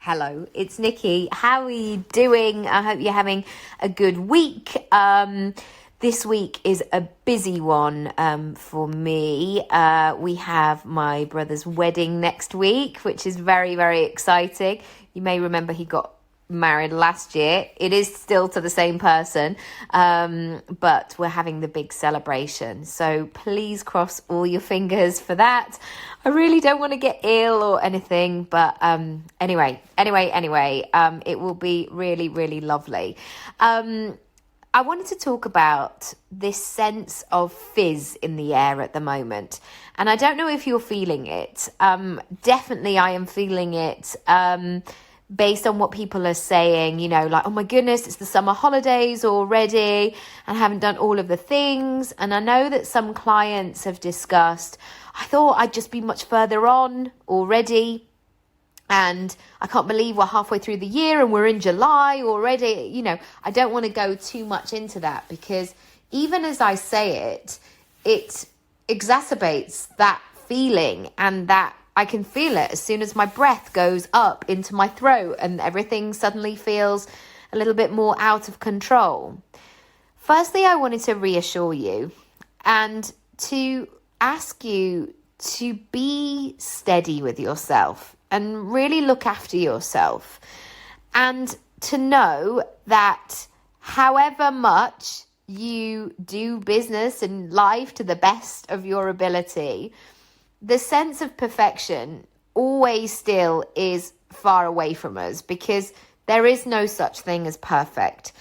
Hello, it's Nikki. How are you doing? I hope you're having a good week. This week is a busy one for me. We have my brother's wedding next week, which is very, very exciting. You may remember he got married last year. It is still to the same person, but we're having the big celebration. So please cross all your fingers for that. I really don't want to get ill or anything, but anyway, it will be really, really lovely. I wanted to talk about this sense of fizz in the air at the moment. And I don't know if you're feeling it. Definitely I am feeling it. Based on what people are saying, like, oh my goodness, it's the summer holidays already and I haven't done all of the things. And I know that some clients have discussed, I thought I'd just be much further on already. And I can't believe we're halfway through the year and we're in July already. I don't want to go too much into that because even as I say it, it exacerbates that feeling and that I can feel it as soon as my breath goes up into my throat and everything suddenly feels a little bit more out of control. Firstly, I wanted to reassure you and to ask you to be steady with yourself and really look after yourself and to know that however much you do business and life to the best of your ability, the sense of perfection always still is far away from us because there is no such thing as perfect.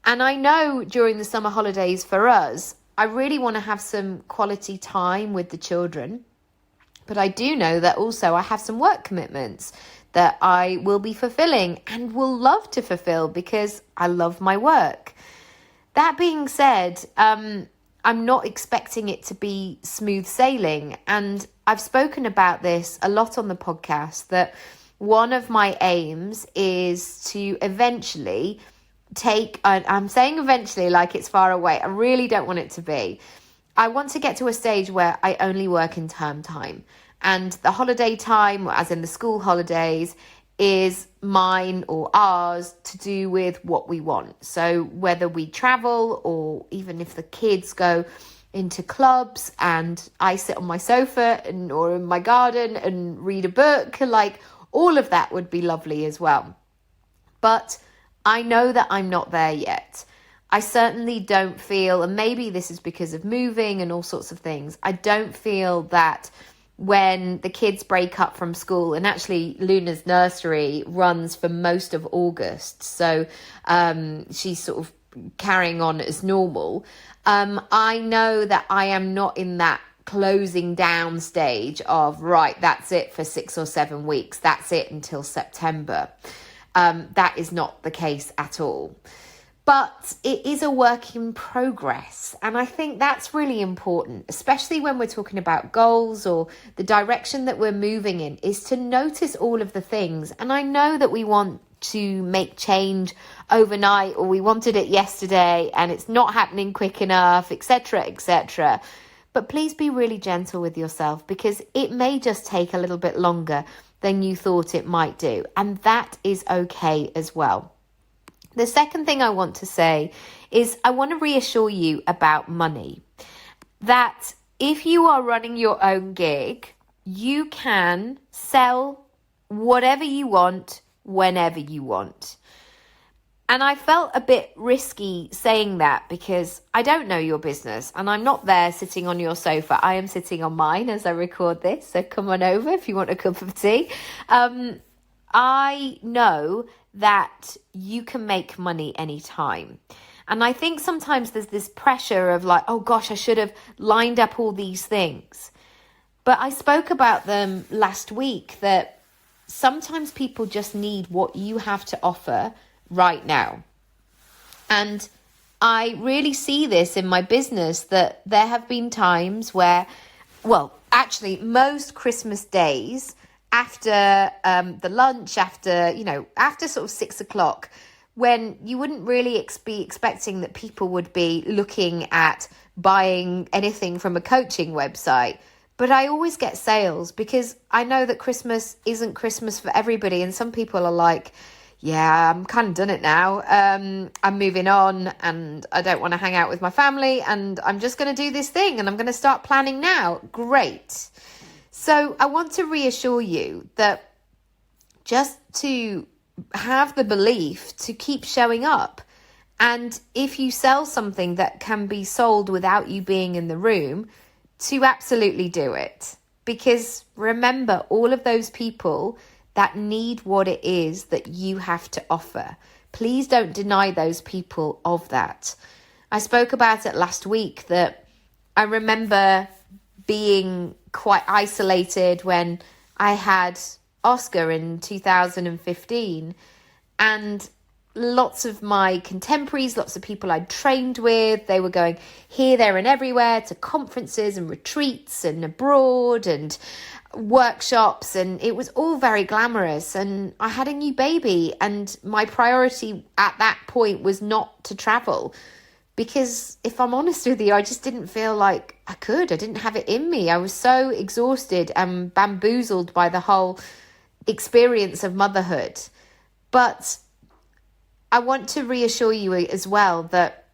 And I know during the summer holidays for us, I really want to have some quality time with the children. But I do know that also I have some work commitments that I will be fulfilling and will love to fulfill because I love my work. That being said, I'm not expecting it to be smooth sailing. And I've spoken about this a lot on the podcast, that one of my aims is to eventually I'm saying eventually like it's far away. I really don't want it to be. I want to get to a stage where I only work in term time. And the holiday time, as in the school holidays, is mine or ours to do with what we want. So whether we travel or even if the kids go into clubs and I sit on my sofa or in my garden and read a book, like all of that would be lovely as well. But I know that I'm not there yet. I certainly don't feel, and maybe this is because of moving and all sorts of things, I don't feel that when the kids break up from school, and actually Luna's nursery runs for most of August, so she's sort of carrying on as normal. I know that I am not in that closing down stage of, right, that's it for 6 or 7 weeks. That's it until September. That is not the case at all. But it is a work in progress. And I think that's really important, especially when we're talking about goals or the direction that we're moving in, is to notice all of the things. And I know that we want to make change overnight, or we wanted it yesterday and it's not happening quick enough, etc., etc. But please be really gentle with yourself because it may just take a little bit longer than you thought it might do. And that is okay as well. The second thing I want to say is I want to reassure you about money. That if you are running your own gig, you can sell whatever you want, whenever you want. And I felt a bit risky saying that because I don't know your business and I'm not there sitting on your sofa. I am sitting on mine as I record this. So come on over if you want a cup of tea. I know that you can make money anytime. And I think sometimes there's this pressure of like, oh gosh, I should have lined up all these things. But I spoke about them last week that sometimes people just need what you have to offer right now. And I really see this in my business that there have been times where, well, actually most Christmas days, after the lunch, after sort of 6 o'clock, when you wouldn't really be expecting that people would be looking at buying anything from a coaching website. But I always get sales because I know that Christmas isn't Christmas for everybody. And some people are like, yeah, I'm kind of done it now. I'm moving on and I don't want to hang out with my family and I'm just going to do this thing and I'm going to start planning now. Great. So I want to reassure you that just to have the belief to keep showing up. And if you sell something that can be sold without you being in the room, to absolutely do it. Because remember, all of those people that need what it is that you have to offer. Please don't deny those people of that. I spoke about it last week that I remember being quite isolated when I had Oscar in 2015, and lots of my contemporaries, lots of people I'd trained with, they were going here, there and everywhere to conferences and retreats and abroad and workshops, and it was all very glamorous. And I had a new baby and my priority at that point was not to travel because, if I'm honest with you, I just didn't feel like I didn't have it in me. I was so exhausted and bamboozled by the whole experience of motherhood. But I want to reassure you as well that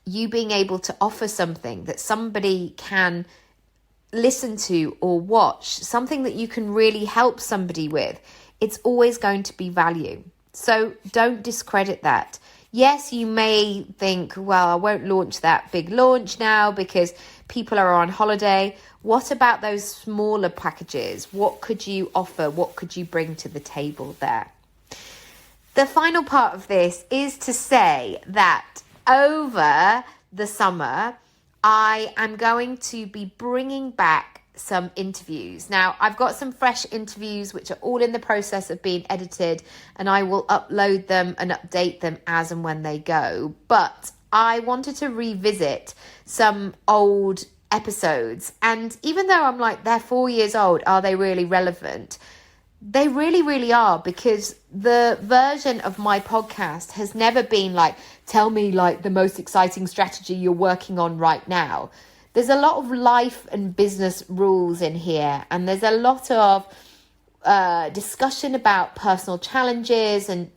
you being able to offer something that somebody can listen to or watch, something that you can really help somebody with, it's always going to be value. So don't discredit that. Yes, you may think, well, I won't launch that big launch now because people are on holiday. What about those smaller packages? What could you offer? What could you bring to the table there? The final part of this is to say that over the summer, I am going to be bringing back some interviews. Now, I've got some fresh interviews which are all in the process of being edited, and I will upload them and update them as and when they go. But I wanted to revisit some old episodes, and even though I'm like, they're 4 years old, are they really relevant? They really, really are, because the version of my podcast has never been like, tell me like the most exciting strategy you're working on right now. There's a lot of life and business rules in here, and there's a lot of discussion about personal challenges and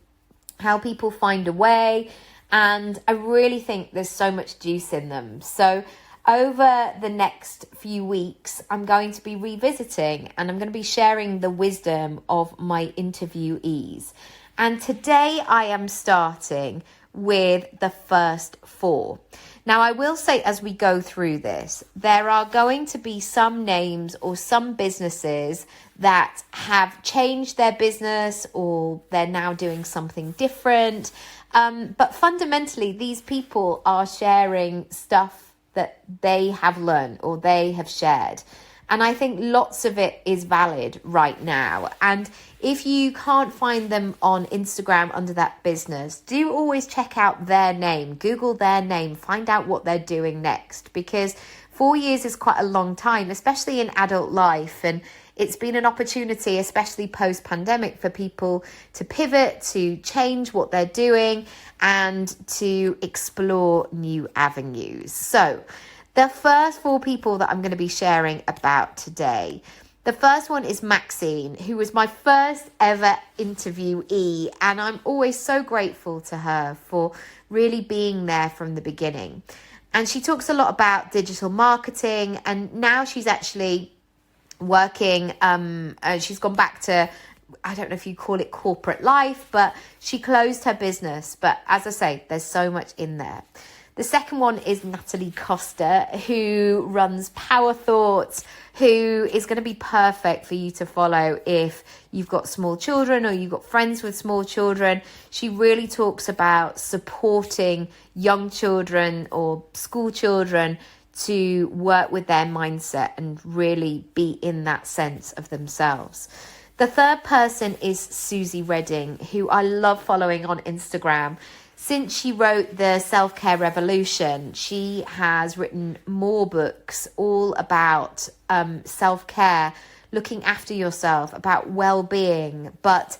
how people find a way. And I really think there's so much juice in them. So over the next few weeks, I'm going to be revisiting and I'm going to be sharing the wisdom of my interviewees. And today I am starting with the first 4. Now, I will say as we go through this, there are going to be some names or some businesses that have changed their business or they're now doing something different. But fundamentally, these people are sharing stuff that they have learned or they have shared. And I think lots of it is valid right now. And if you can't find them on Instagram under that business, do always check out their name, Google their name, find out what they're doing next, because 4 years is quite a long time, especially in adult life. And it's been an opportunity, especially post-pandemic, for people to pivot, to change what they're doing and to explore new avenues. So the first 4 people that I'm going to be sharing about today. The first one is Maxine, who was my first ever interviewee, and I'm always so grateful to her for really being there from the beginning. And she talks a lot about digital marketing, and now she's actually working, she's gone back to, I don't know if you call it corporate life, but she closed her business. But as I say, there's so much in there. The second one is Natalie Costa, who runs Power Thoughts, who is going to be perfect for you to follow if you've got small children or you've got friends with small children. She really talks about supporting young children or school children to work with their mindset and really be in that sense of themselves. The third person is Suzy Redding, who I love following on Instagram. Since she wrote the Self-Care Revolution, she has written more books all about self-care, looking after yourself, about well-being, but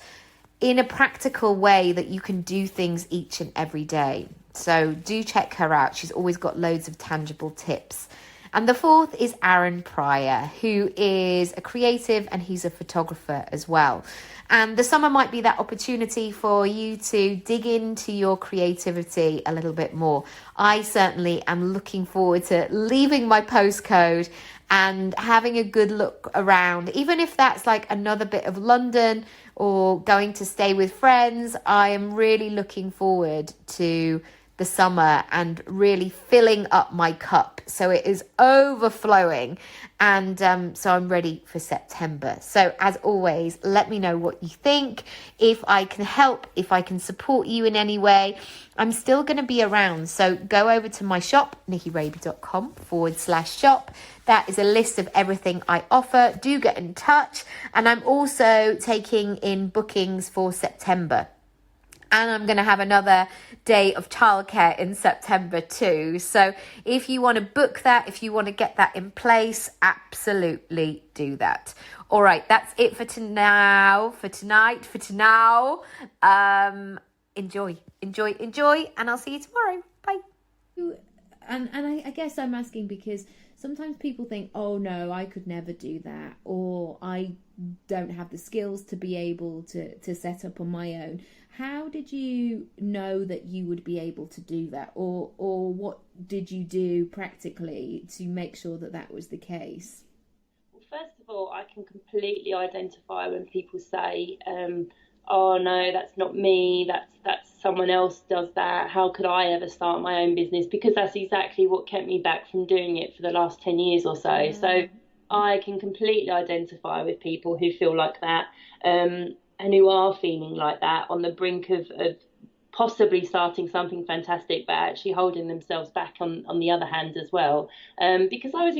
in a practical way that you can do things each and every day. So do check her out. She's always got loads of tangible tips. And the fourth is Aaron Pryor, who is a creative and he's a photographer as well. And the summer might be that opportunity for you to dig into your creativity a little bit more. I certainly am looking forward to leaving my postcode and having a good look around, even if that's like another bit of London or going to stay with friends. I am really looking forward to the summer and really filling up my cup so it is overflowing, and so I'm ready for September. So as always, let me know what you think, if I can help, if I can support you in any way. I'm still going to be around, so go over to my shop, nikkiraby.com/shop. That is a list of everything I offer. Do get in touch. And I'm also taking in bookings for September. And I'm going to have another day of childcare in September too. So if you want to book that, if you want to get that in place, absolutely do that. All right, that's it for now, for tonight, for now. Enjoy, and I'll see you tomorrow. Bye. And I guess I'm asking because sometimes people think, oh no, I could never do that, or I don't have the skills to be able to set up on my own. How did you know that you would be able to do that, or what did you do practically to make sure that that was the case? Well, first of all, I can completely identify when people say, oh no, that's not me, that's someone else does that, how could I ever start my own business? Because that's exactly what kept me back from doing it for the last 10 years or so. So I can completely identify with people who feel like that, and who are feeling like that, on the brink of possibly starting something fantastic, but actually holding themselves back on the other hand as well. Because I was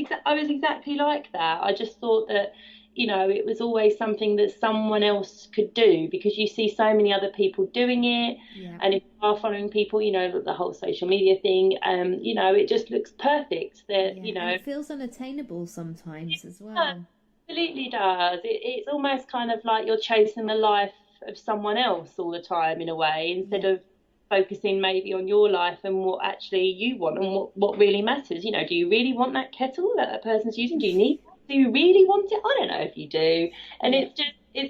exactly like that. I just thought that, you know, it was always something that someone else could do, because you see so many other people doing it. Yeah. And if you are following people, you know, the whole social media thing, you know, it just looks perfect. That, you know, and it feels unattainable sometimes as well. Absolutely does. It's almost kind of like you're chasing the life of someone else all the time, in a way, instead of focusing maybe on your life and what actually you want and what really matters. You know, do you really want that kettle that person's using? Do you need? Do you really want it? I don't know if you do. And it's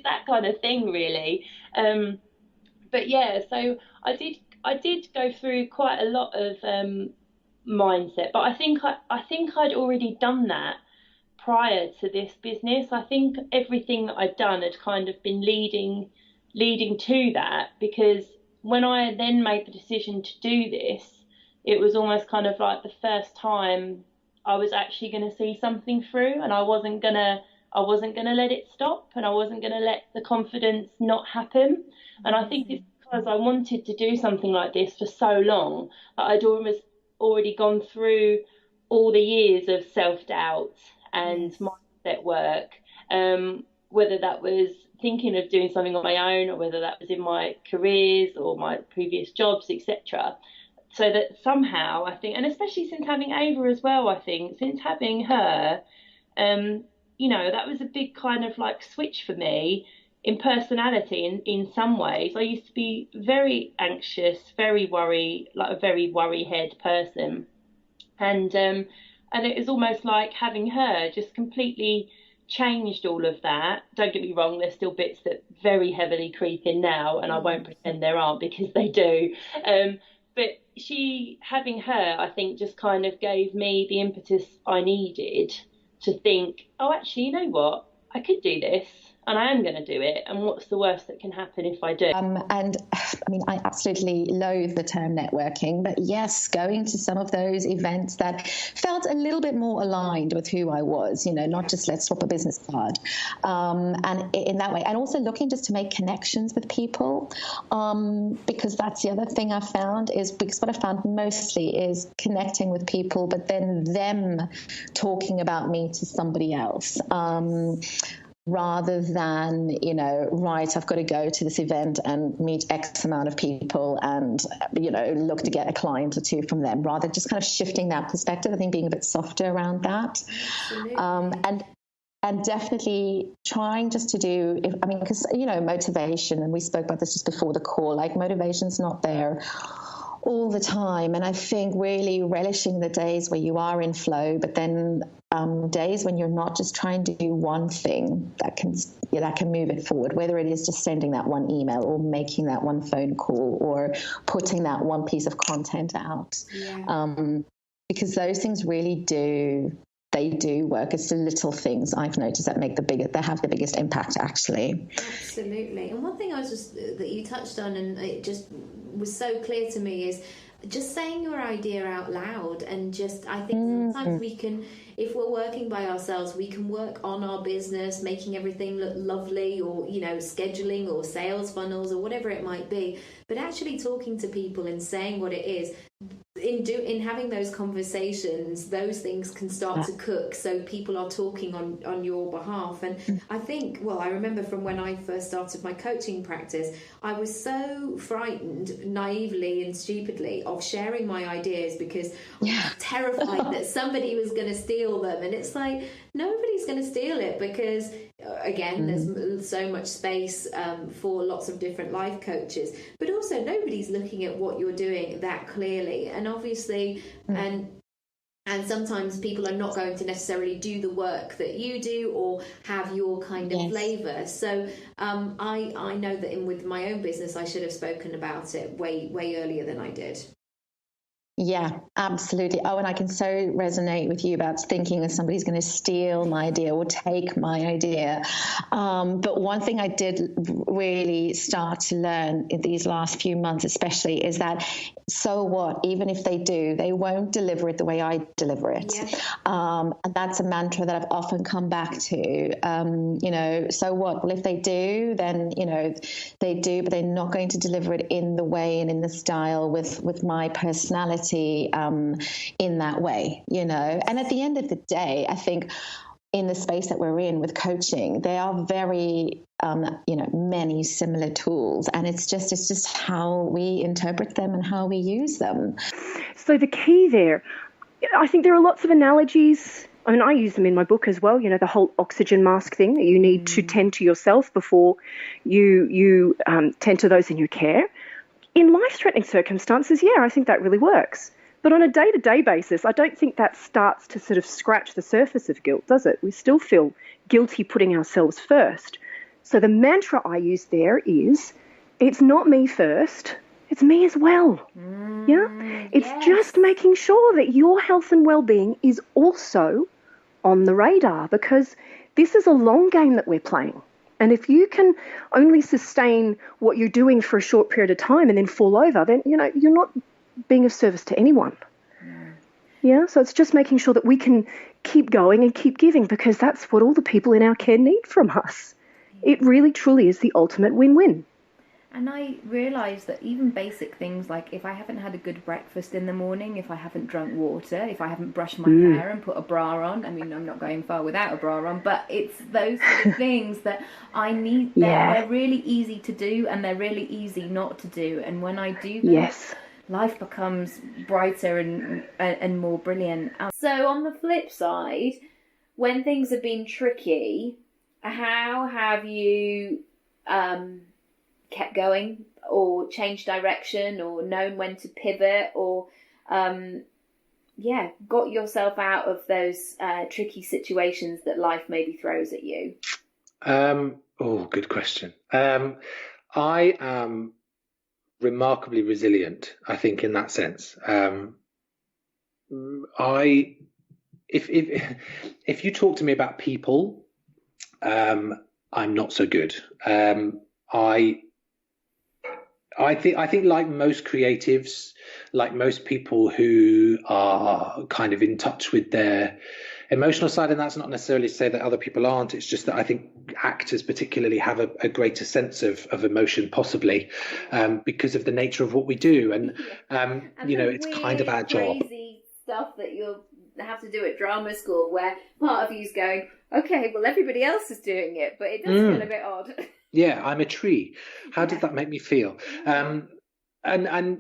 that kind of thing, really. But yeah, so I did go through quite a lot of mindset, but I think I'd already done that prior to this business. I think everything that I'd done had kind of been leading to that, because when I then made the decision to do this, it was almost kind of like the first time I was actually going to see something through, and I wasn't gonna let it stop, and I wasn't gonna let the confidence not happen. And I think it's because I wanted to do something like this for so long that I'd almost already gone through all the years of self-doubt and mindset work, whether that was thinking of doing something on my own, or whether that was in my careers or my previous jobs, etc. So that somehow I think, and especially since having Ava as well, I think since having her, you know, that was a big kind of like switch for me in personality. In some ways, I used to be very anxious, very worry head person, and it was almost like having her just completely changed all of that. Don't get me wrong, there's still bits that very heavily creep in now, and I won't pretend there aren't, because they do. But having her, I think, just kind of gave me the impetus I needed to think, oh, actually, you know what? I could do this, and I am going to do it. And what's the worst that can happen if I do? And I mean, I absolutely loathe the term networking, but yes, going to some of those events that felt a little bit more aligned with who I was, you know, not just let's swap a business card. And in that way, and also looking just to make connections with people, because that's the other thing I found is, because what I found mostly is connecting with people, but then them talking about me to somebody else. Rather than, you know, right, I've got to go to this event and meet X amount of people and, you know, look to get a client or two from them, rather just kind of shifting that perspective, I think being a bit softer around that. And definitely trying just to do, because, you know, motivation, and we spoke about this just before the call, like motivation's not there all the time. And I think really relishing the days where you are in flow, but then days when you're not, just trying to do one thing that can move it forward, whether it is just sending that one email or making that one phone call or putting that one piece of content out. Because those things really do work. It's the little things I've noticed that have the biggest impact, actually. Absolutely. And one thing that you touched on, and it just was so clear to me, is just saying your idea out loud. And just, I think sometimes we can, if we're working by ourselves, we can work on our business, making everything look lovely, or, you know, scheduling or sales funnels or whatever it might be. But actually talking to people and saying what it is, in having those conversations, those things can start to cook, so people are talking on your behalf. And I think, well, I remember from when I first started my coaching practice, I was so frightened, naively and stupidly, of sharing my ideas because I was terrified that somebody was going to steal them. And it's like, nobody's going to steal it, because again, there's so much space for lots of different life coaches, but also nobody's looking at what you're doing that clearly. And obviously, and sometimes people are not going to necessarily do the work that you do or have your kind of flavour. So I know that with my own business, I should have spoken about it way earlier than I did. Yeah, absolutely. Oh, and I can so resonate with you about thinking that somebody's going to steal my idea or take my idea. But one thing I did really start to learn in these last few months, especially, is that so what? Even if they do, they won't deliver it the way I deliver it. And that's a mantra that I've often come back to. You know, so what? Well, if they do, then, you know, they do, but they're not going to deliver it in the way and in the style with my personality. In that way, you know. And at the end of the day, I think in the space that we're in with coaching, there are very many similar tools, and it's just how we interpret them and how we use them. So the key there, I think there are lots of analogies. I mean, I use them in my book as well, you know, the whole oxygen mask thing, that you need to tend to yourself before you tend to those in your care. In life-threatening circumstances, I think that really works. But on a day-to-day basis, I don't think that starts to sort of scratch the surface of guilt, does it? We still feel guilty putting ourselves first. So the mantra I use there is, it's not me first, it's me as well. It's just making sure that your health and well-being is also on the radar, because this is a long game that we're playing. And if you can only sustain what you're doing for a short period of time and then fall over, then, you know, you're not being of service to anyone. So it's just making sure that we can keep going and keep giving, because that's what all the people in our care need from us. It really, truly is the ultimate win-win. And I realise that even basic things like if I haven't had a good breakfast in the morning, if I haven't drunk water, if I haven't brushed my hair and put a bra on, I mean, I'm not going far without a bra on, but it's those sort of things that I need. They're really easy to do, and they're really easy not to do. And when I do them, life becomes brighter and more brilliant. So on the flip side, when things have been tricky, how have you kept going, or changed direction, or known when to pivot, or got yourself out of those tricky situations that life maybe throws at you? Good question. I am remarkably resilient, I think, in that sense. If you talk to me about people, I'm not so good. I think like most creatives, like most people who are kind of in touch with their emotional side, and that's not necessarily to say that other people aren't, it's just that I think actors particularly have a greater sense of emotion, possibly because of the nature of what we do. And you know, it's kind of our job. Crazy stuff that you'll have to do at drama school, where part of you's going, okay, well, everybody else is doing it, but it does feel a bit odd. Yeah, I'm a tree. How does that make me feel? And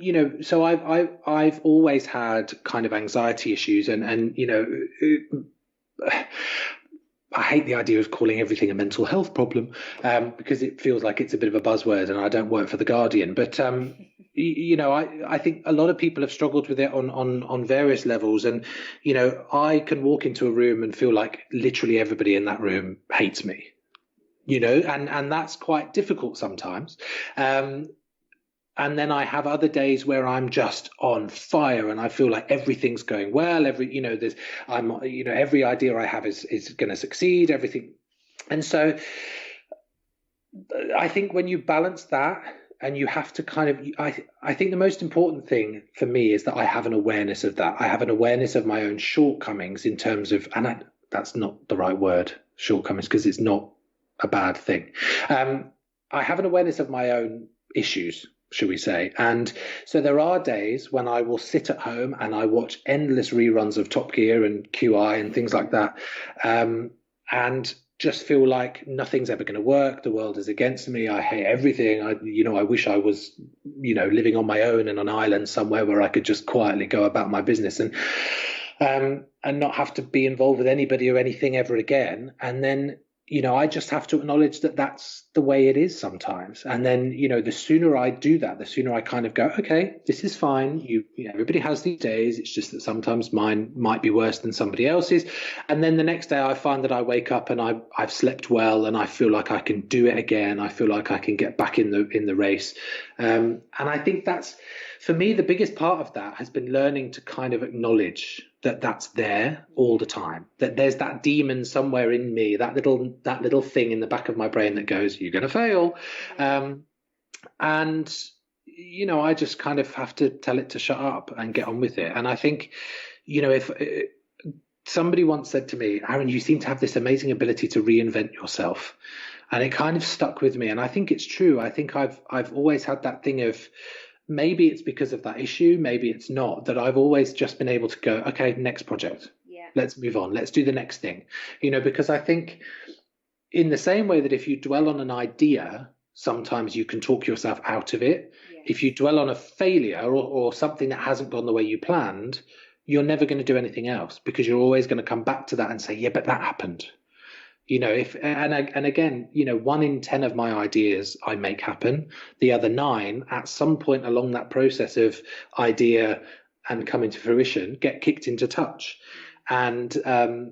you know, so I've always had kind of anxiety issues, and you know, I hate the idea of calling everything a mental health problem because it feels like it's a bit of a buzzword, and I don't work for The Guardian. But I think a lot of people have struggled with it on various levels. And, I can walk into a room and feel like literally everybody in that room hates me, and that's quite difficult sometimes. And then I have other days where I'm just on fire and I feel like everything's going well. Every idea I have is going to succeed, everything. And so I think when you balance that, and you have to I think the most important thing for me is that I have an awareness of that. I have an awareness of my own shortcomings in terms of, that's not the right word, shortcomings, because it's not a bad thing. I have an awareness of my own issues, should we say. And so there are days when I will sit at home and I watch endless reruns of Top Gear and QI and things like that. And just feel like nothing's ever going to work. The world is against me. I hate everything. I wish I was, living on my own in an island somewhere where I could just quietly go about my business and not have to be involved with anybody or anything ever again. And then, I just have to acknowledge that that's the way it is sometimes. And then, the sooner I do that, the sooner I kind of go, okay, this is fine. Everybody has these days. It's just that sometimes mine might be worse than somebody else's. And then the next day I find that I wake up and I've slept well and I feel like I can do it again. I feel like I can get back in the race. And I think that's, for me, the biggest part of that has been learning to kind of acknowledge that that's there all the time, that there's that demon somewhere in me, that little thing in the back of my brain that goes, you're going to fail. And, I just kind of have to tell it to shut up and get on with it. And I think, if somebody once said to me, Aaron, you seem to have this amazing ability to reinvent yourself. And it kind of stuck with me. And I think it's true. I think I've always had that thing of, maybe it's because of that issue, maybe it's not, that I've always just been able to go, okay, next project. Yeah. Let's move on. Let's do the next thing. Because I think in the same way that if you dwell on an idea, sometimes you can talk yourself out of it. Yeah. If you dwell on a failure or something that hasn't gone the way you planned, you're never going to do anything else, because you're always going to come back to that and say, yeah, but that happened. Again, 1 in 10 of my ideas I make happen. The other 9, at some point along that process of idea and coming to fruition, get kicked into touch. And, I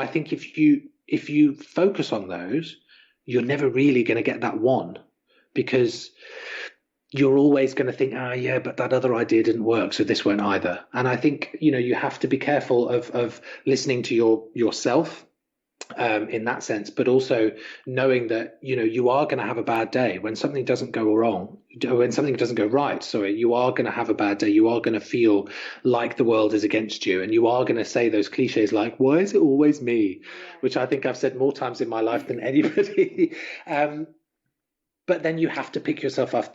think if you focus on those, you're never really going to get that one, because you're always going to think, yeah, but that other idea didn't work, so this won't either. And I think, you have to be careful of listening to yourself. In that sense, but also knowing that you are going to have a bad day when something doesn't go wrong, when something doesn't go right. Sorry, you are going to have a bad day. You are going to feel like the world is against you, and you are going to say those cliches like, "Why is it always me?" Which I think I've said more times in my life than anybody. But then you have to pick yourself up,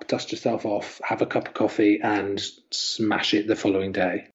dust yourself off, have a cup of coffee, and smash it the following day.